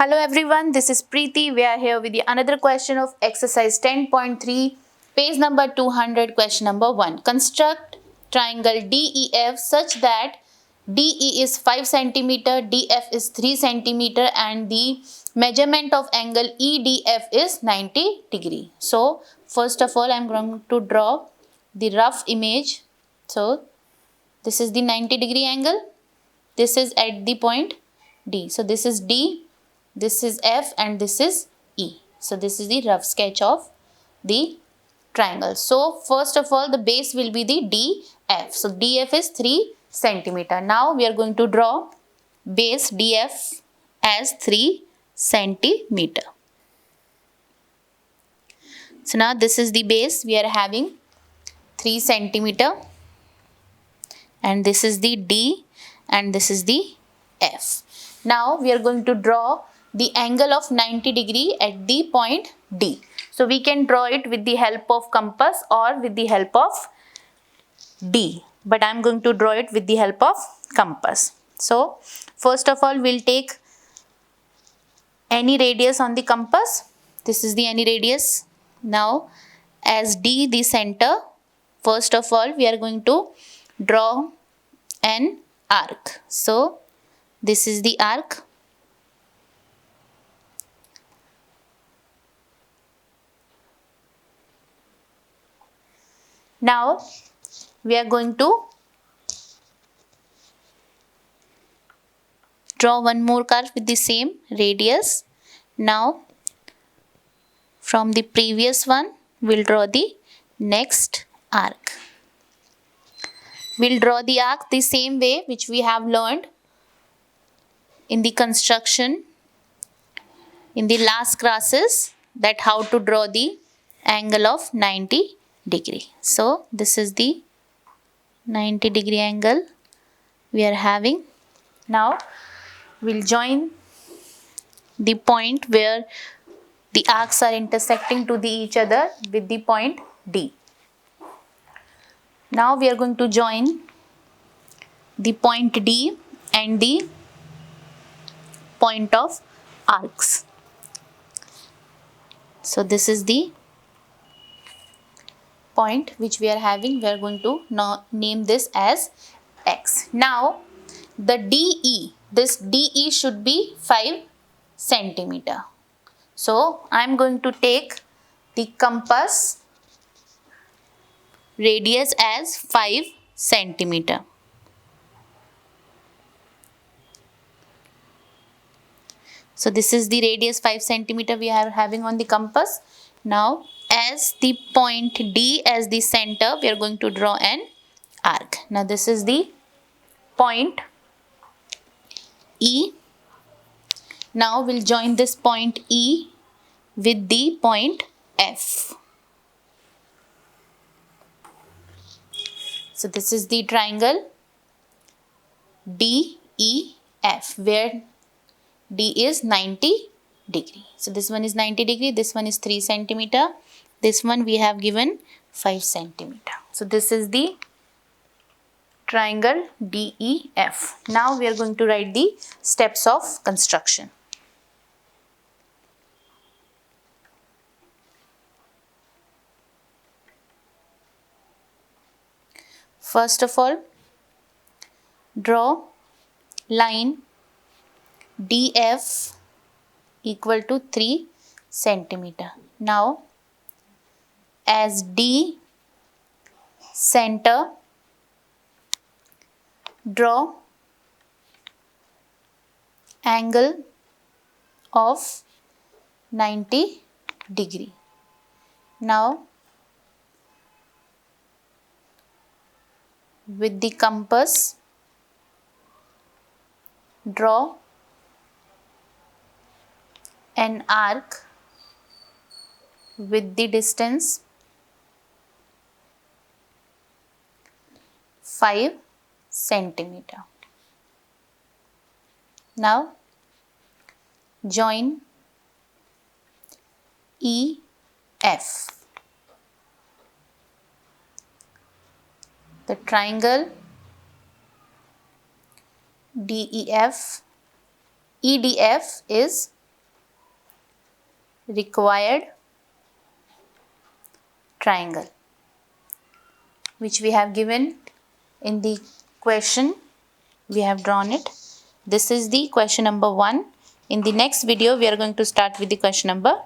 Hello everyone, this is Preeti. We are here with the another question of exercise 10.3, page number 200, question number 1. Construct triangle DEF such that DE is 5 centimeter, DF is 3 centimeter and the measurement of angle EDF is 90 degree. So first of all I am going to draw the rough image. So this is the 90 degree angle. This is at the point D. So this is D, this is F and this is E. So this is the rough sketch of the triangle. So first of all the base will be the DF. So DF is 3 centimeter. Now we are going to draw base DF as 3 centimeter. So now this is the base we are having 3 centimeter and this is the D and this is the F. Now we are going to draw the angle of 90 degree at the point D. So we can draw it with the help of compass or with the help of D. But I am going to draw it with the help of compass. So first of all we'll take any radius on the compass. This is the any radius. Now as D the center, first of all we are going to draw an arc. So this is the arc. Now we are going to draw one more curve with the same radius. Now from the previous one we'll draw the next arc. We'll draw the arc the same way which we have learned in the construction in the last classes, that how to draw the angle of 90 degree. So this is the 90 degree angle we are having. Now we'll join the point where the arcs are intersecting to each other with the point D. Now we are going to join the point D and the point of arcs. So this is the point which we are having. We are going to now name this as X. Now the DE, this DE should be 5 centimeter. So I am going to take the compass radius as 5 centimeter. So this is the radius 5 centimeter we are having on the compass. Now as the point D as the center, we are going to draw an arc. Now this is the point E. Now we'll join this point E with the point F. So this is the triangle DEF where D is 90 degree. So this one is 90 degree, this one is 3 centimeter, this one we have given 5 centimeter. So this is the triangle DEF. Now we are going to write the steps of construction. First of all, draw line DF equal to 3 centimeter. Now as D center, draw angle of 90 degree. Now with the compass, draw an arc with the distance 5 centimeter. Now join EF. The triangle EDF is required triangle, which we have given in the question. We have drawn it. This is the question number 1. In the next video, we are going to start with the question number